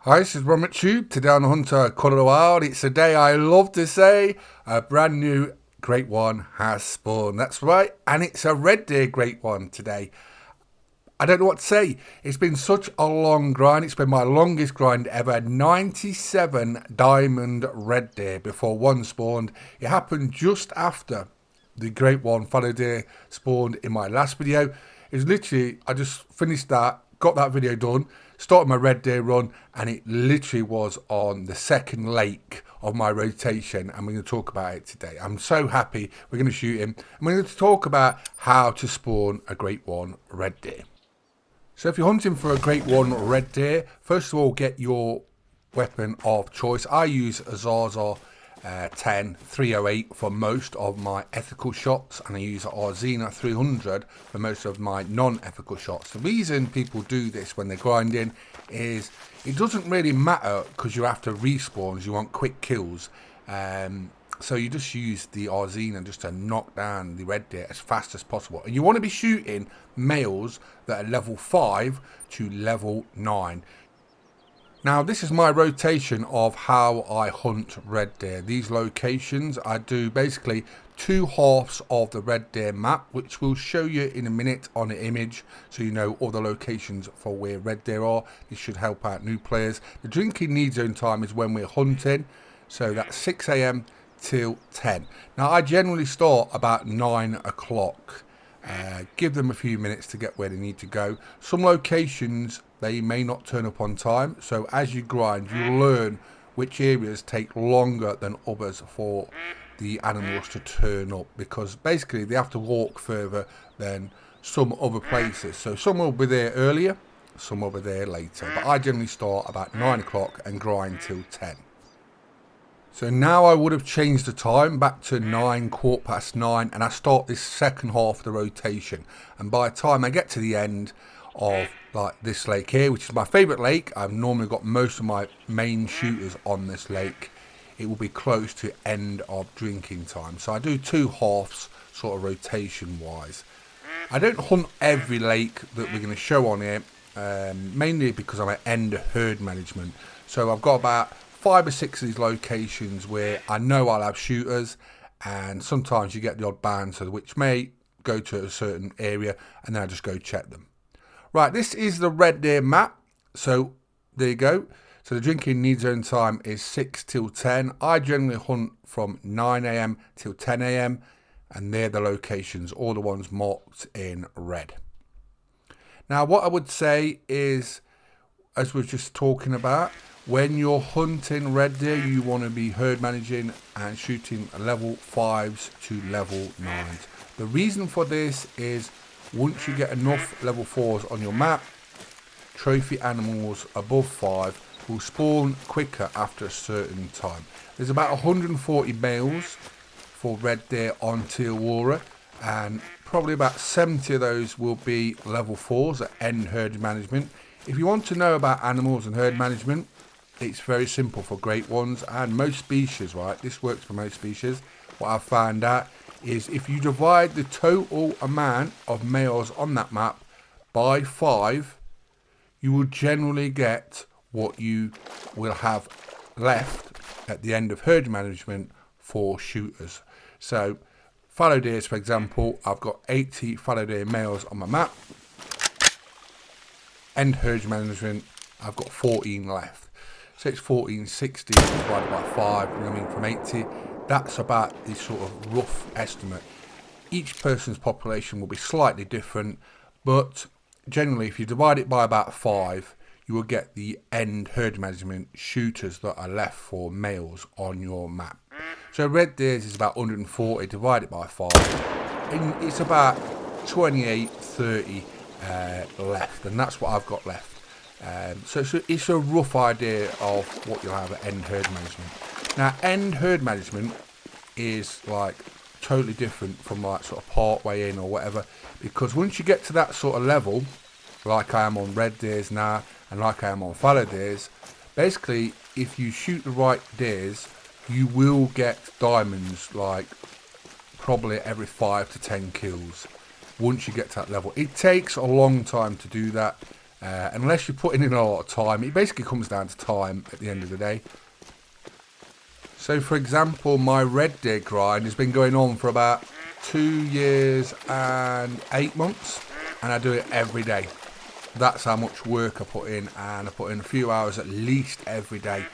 Hi, this is Robert Tube. Today on the Hunter Call of the Wild. It's a day I love to say a brand new great one has spawned. That's right, and it's a red deer great one today. I don't know what to say. It's been such a long grind. It's been my longest grind ever. 97 diamond red deer before one spawned. It happened just after the great one fallow deer spawned in my last video. It was literally, I just finished that, got that video done, started my red deer run, and it literally was on the second lake of my rotation, and we're going to talk about it today. I'm so happy. We're going to shoot him, and we're going to talk about how to spawn a great one red deer. So if you're hunting for a great one red deer, first of all, get your weapon of choice. I use a Zaza 10 308 for most of my ethical shots, and I use a Arzina 300 for most of my non-ethical shots. The reason people do this when they're grinding is it doesn't really matter because you're after respawns, you want quick kills. So you just use the Arzina just to knock down the red deer as fast as possible. And you want to be shooting males that are level 5 to level 9. Now this is my rotation of how I hunt red deer. These locations, I do basically 2 halves of the red deer map, which we'll show you in a minute on the image, so you know all the locations for where red deer are. This should help out new players. The drinking need zone time is when we're hunting, so that's 6 AM till 10. Now I generally start about 9 o'clock. Give them a few minutes to get where they need to go. Some locations they may not turn up on time, so as you grind you learn which areas take longer than others for the animals to turn up, because basically they have to walk further than some other places. So some will be there earlier, some will be there later, but I generally start about 9 o'clock and grind till 10. So now I would have changed the time back to 9, 9:15, and I start this second half of the rotation. And by the time I get to the end of like this lake here, which is my favourite lake, I've normally got most of my main shooters on this lake, it will be close to end of drinking time. So I do 2 halves sort of rotation wise. I don't hunt every lake that we're going to show on here, mainly because I'm at end herd management. So I've got about 5 or 6 of these locations where I know I'll have shooters, and sometimes you get the odd band so which may go to a certain area, and then I just go check them. Right, this is the red deer map. So there you go. So the drinking need zone time is 6 till 10. I generally hunt from 9 AM till 10 AM, and they're the locations, all the ones marked in red. Now what I would say is, as we're just talking about, when you're hunting red deer, you want to be herd managing and shooting level 5s to level 9s. The reason for this is once you get enough level 4s on your map, trophy animals above 5 will spawn quicker after a certain time. There's about 140 males for red deer on Te Awaroa, and probably about 70 of those will be level 4s at end herd management. If you want to know about animals and herd management, it's very simple for great ones and most species, right? This works for most species. What I've found out is if you divide the total amount of males on that map by 5, you will generally get what you will have left at the end of herd management for shooters. So fallow deers, for example, I've got 80 fallow deer males on my map. End herd management, I've got 14 left. So it's 1460 divided by 5, you know what I mean, from 80. That's about the sort of rough estimate. Each person's population will be slightly different, but generally if you divide it by about 5, you will get the end herd management shooters that are left for males on your map. So red deers is about 140 divided by 5, and it's about 28, 30 left, and that's what I've got left. So it's a rough idea of what you'll have at end herd management. Now end herd management is like totally different from like sort of part way in or whatever, because once you get to that sort of level, like I am on red deers now and like I am on fallow deers, basically if you shoot the right deers you will get diamonds like probably every 5 to 10 kills once you get to that level. It takes a long time to do that. Unless you're putting in a lot of time, it basically comes down to time at the end of the day. So for example, my red deer grind has been going on for about 2 years and 8 months, and I do it every day. That's how much work I put in, and I put in a few hours at least every day,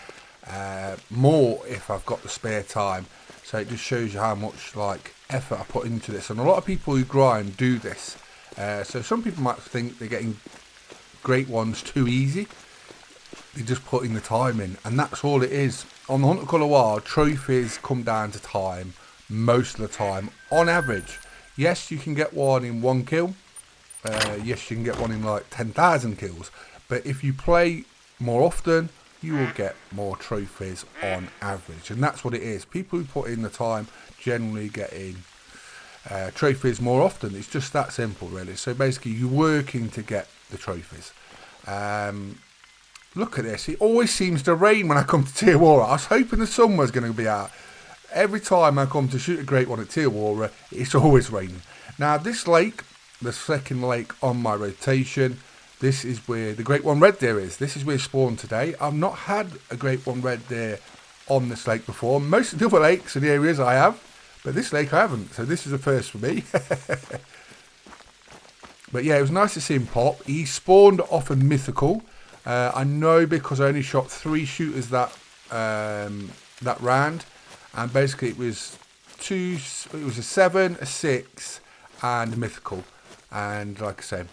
more if I've got the spare time. So it just shows you how much effort I put into this, and a lot of people who grind do this. So some people might think they're getting great ones too easy. They're just putting the time in, and that's all it is. On the Hunt Colour Wild, trophies come down to time most of the time, on average. Yes, you can get one in 1 kill. Yes, you can get one in 10,000 kills. But if you play more often, you will get more trophies on average. And that's what it is. People who put in the time generally get in trophies more often. It's just that simple, really. So basically, you're working to get the trophies. Look at this. It always seems to rain when I come to Te Awaroa. I was hoping the sun was going to be out. Every time I come to shoot a great one at Te Awaroa, it's always raining. Now, this lake, the second lake on my rotation, this is where the great one red deer is. This is where it spawned today. I've not had a great one red deer on this lake before. Most of the other lakes and areas I have, but this lake I haven't. So this is a first for me. But yeah, it was nice to see him pop. He spawned off a mythical. I know because I only shot 3 shooters that round, and basically it was a 7, a 6, and a mythical. And like I said,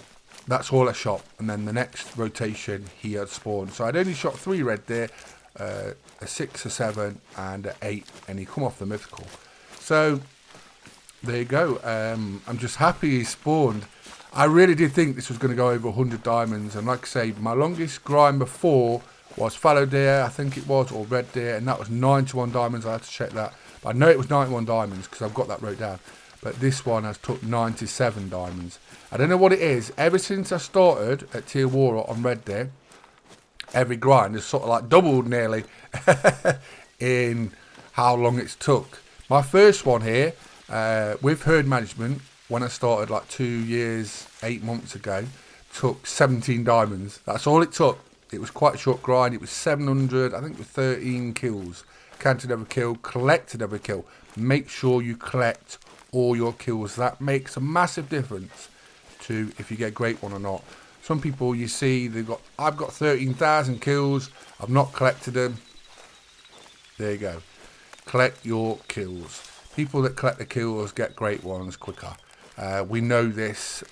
that's all I shot. And then the next rotation he had spawned. So I'd only shot 3 red deer, a 6, a 7, and an 8, and he come off the mythical. So there you go. I'm just happy he spawned. I really did think this was going to go over 100 diamonds, and like I say, my longest grind before was fallow deer, I think it was, or red deer, and that was 91 diamonds. I had to check that, but I know it was 91 diamonds because I've got that wrote down. But this one has took 97 diamonds. I don't know what it is. Ever since I started at Te Awaroa on red deer, every grind has sort of doubled nearly in how long it's took. My first one here with herd management, when I started 2 years, 8 months ago, took 17 diamonds. That's all it took. It was quite a short grind. It was 700, I think it was 13 kills. Counted every kill, collected every kill. Make sure you collect all your kills. That makes a massive difference to if you get a great one or not. Some people you see, I've got 13,000 kills. I've not collected them. There you go. Collect your kills. People that collect the kills get great ones quicker. We know this.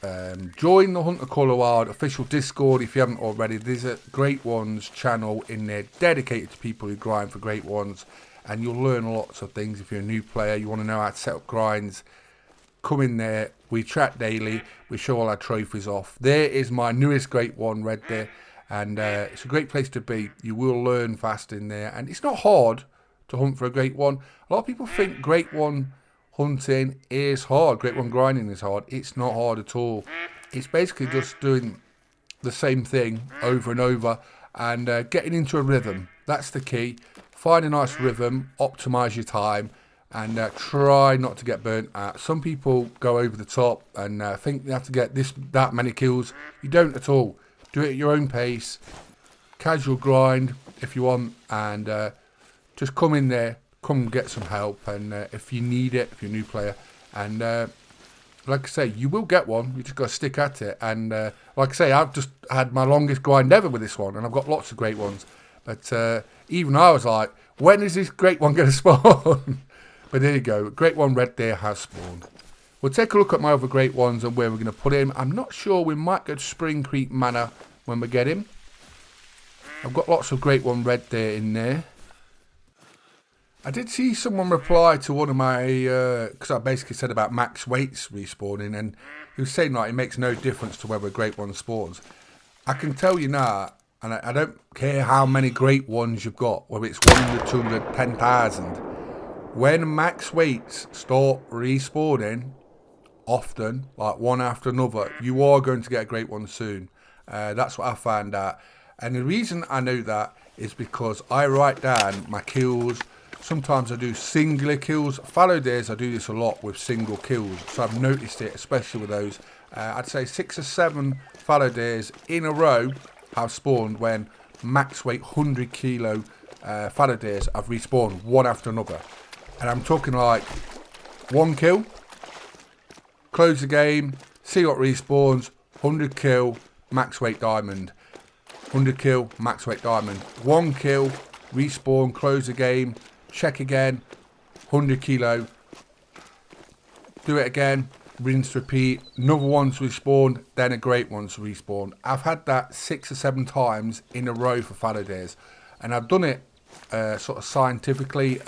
Join the Hunter Colour Wild official Discord if you haven't already. There's a Great Ones channel in there dedicated to people who grind for Great Ones, and you'll learn lots of things. If you're a new player, you want to know how to set up grinds, come in there. We chat daily. We show all our trophies off. There is my newest Great One red deer, and it's a great place to be. You will learn fast in there, and it's not hard to hunt for a Great One. A lot of people think Great One hunting is hard, Great One grinding is hard. It's not hard at all. It's basically just doing the same thing over and over and getting into a rhythm. That's the key. Find a nice rhythm, optimize your time, and try not to get burnt out. Some people go over the top and think they have to get that many kills. You don't at all. Do it at your own pace, casual grind if you want, and just come in there. Come and get some help, and if you need it, if you're a new player, and like I say, you will get one. You just got to stick at it. And like I say, I've just had my longest grind ever with this one, and I've got lots of great ones. But even I was like, when is this great one going to spawn? But there you go, Great One red deer has spawned. We'll take a look at my other great ones and where we're going to put him. I'm not sure. We might go to Spring Creek Manor when we get him. I've got lots of Great One red deer in there. I did see someone reply to one of my, because I basically said about max weights respawning, and he was saying it makes no difference to whether a Great One spawns. I can tell you now, and I don't care how many Great Ones you've got, whether it's 100, 200, 10,000, when max weights start respawning, often, like one after another, you are going to get a Great One soon. That's what I found out. And the reason I know that is because I write down my kills. Sometimes I do singular kills. Fallow deers, I do this a lot with single kills. So I've noticed it, especially with those. I'd say 6 or 7 fallow deers in a row have spawned when max weight 100 kilo fallow deers have respawned one after another. And I'm talking like 1 kill, close the game, see what respawns, 100 kill, max weight diamond. 100 kill, max weight diamond. 1 kill, respawn, close the game, check again, 100 kilo, do it again, rinse, repeat, another one's respawned, then a great one's respawned. I've had that 6 or 7 times in a row for fallow deers, and I've done it sort of scientifically,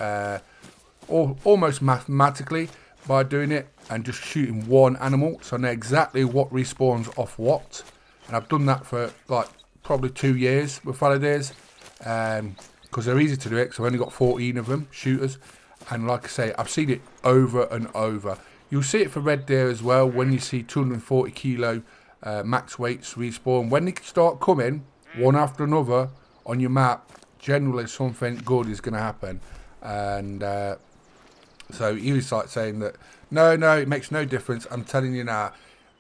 or almost mathematically, by doing it and just shooting one animal, so I know exactly what respawns off what. And I've done that for like probably 2 years with fallow deers, because they're easy to do it, because I've only got 14 of them, shooters. And like I say, I've seen it over and over. You'll see it for red deer as well, when you see 240 kilo max weights respawn. When they start coming, one after another, on your map, generally something good is going to happen. And so he was like saying that, no, it makes no difference. I'm telling you now,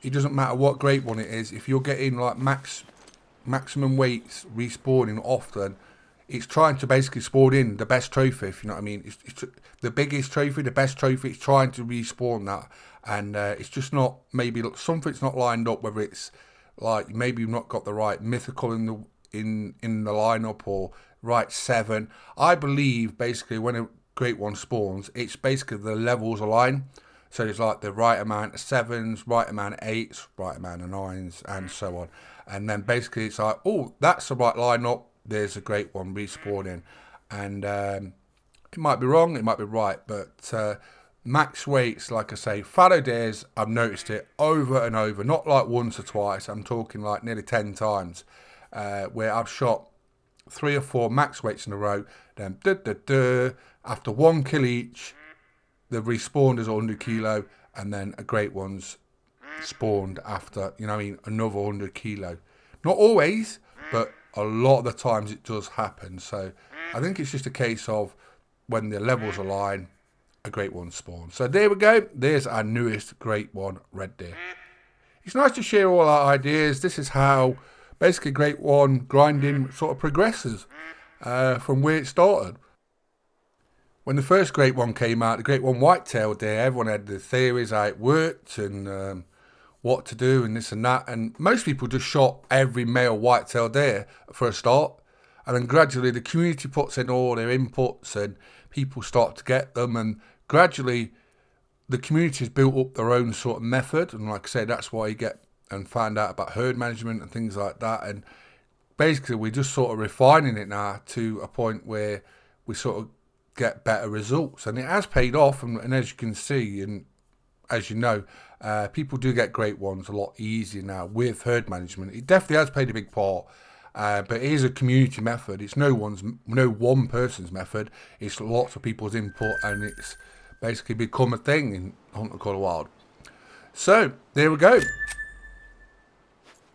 it doesn't matter what great one it is. If you're getting like maximum weights respawning often, it's trying to basically spawn in the best trophy, if you know what I mean. It's the biggest trophy, the best trophy. It's trying to respawn that, and it's just not, maybe something's not lined up. Whether it's like maybe you've not got the right mythical in the lineup, or right 7. I believe basically when a great one spawns, it's basically the levels align. So there's like the right amount of 7s, right amount of 8s, right amount of 9s, and so on. And then basically it's like, oh, that's the right lineup. There's a great one respawning. And it might be wrong, it might be right. But max weights, like I say, fallow deers, I've noticed it over and over. Not like once or twice. I'm talking like nearly 10 times. Where I've shot 3 or 4 max weights in a row. Then after 1 kill each, they've respawned as 100 kilo, and then a great one's spawned after, you know what I mean, another 100 kilo. Not always, but a lot of the times it does happen. So I think it's just a case of when the levels align, a great one spawns. So there we go. There's our newest great one, red deer. It's nice to share all our ideas. This is how basically great one grinding sort of progresses from where it started. When the first great one came out, the great one white-tailed deer, everyone had the theories how it worked and what to do and this and that. And most people just shot every male white-tailed deer for a start. And then gradually the community puts in all their inputs and people start to get them. And gradually the community has built up their own sort of method. And like I said, that's why you get and find out about herd management and things like that. And basically we're just sort of refining it now to a point where we sort of get better results, and it has paid off. And as you can see, and as you know, people do get great ones a lot easier now with herd management. It definitely has played a big part, but it is a community method. It's no one person's method. It's lots of people's input, and it's basically become a thing in Hunter Call Wild. So there we go.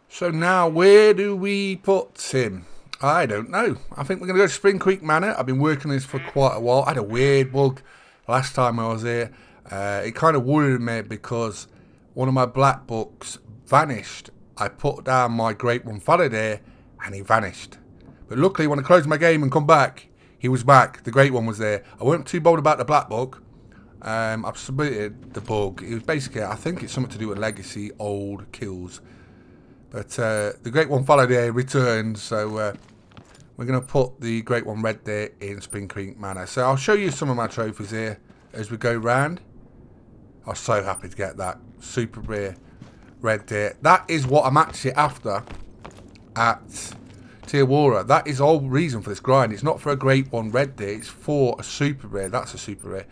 So now where do we put him? I don't know. I think we're going to go to Spring Creek Manor. I've been working on this for quite a while. I had a weird bug last time I was here. It kind of worried me because one of my black bucks vanished. I put down my great one fallow deer and he vanished. But luckily when I closed my game and come back, he was back. The great one was there. I wasn't too bothered about the black buck. I've submitted the bug. It was basically, I think it's something to do with legacy, old kills. But the great one fallow deer returned, so we're going to put the great one red deer in Spring Creek Manor. So I'll show you some of my trophies here as we go round. I was so happy to get that super rare red deer. That is what I'm actually after at Te Awaroa. That is the whole reason for this grind. It's not for a great one red deer, it's for a super rare. That's a super rare.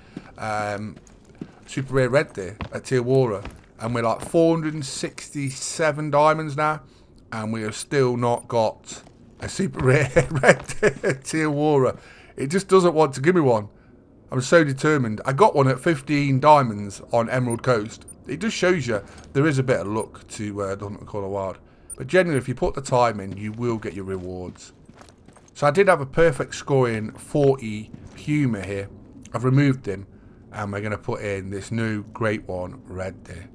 Super rare red deer at Te Awaroa. And we're like 467 diamonds now, and we have still not got a super rare red Te Awaroa. It just doesn't want to give me one. I'm so determined. I got one at 15 diamonds on Emerald Coast. It just shows you there is a bit of luck to the Hunter Call Wild. But generally, if you put the time in, you will get your rewards. So I did have a perfect scoring 40 Puma here. I've removed him, and we're going to put in this new great one red deer.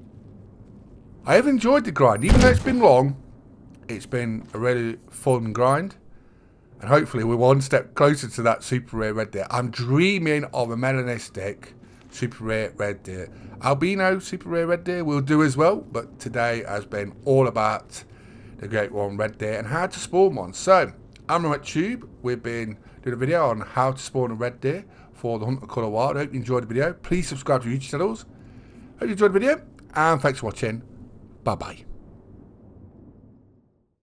I have enjoyed the grind. Even though it's been long, it's been a really fun grind. And hopefully we're one step closer to that super rare red deer. I'm dreaming of a melanistic super rare red deer. Albino super rare red deer will do as well, but today has been all about the great one red deer and how to spawn one. So I'm at Tube. We've been doing a video on how to spawn a red deer for the Hunter Colour Wild. I hope you enjoyed the video. Please subscribe to YouTube channels. Hope you enjoyed the video, and thanks for watching. Bye bye.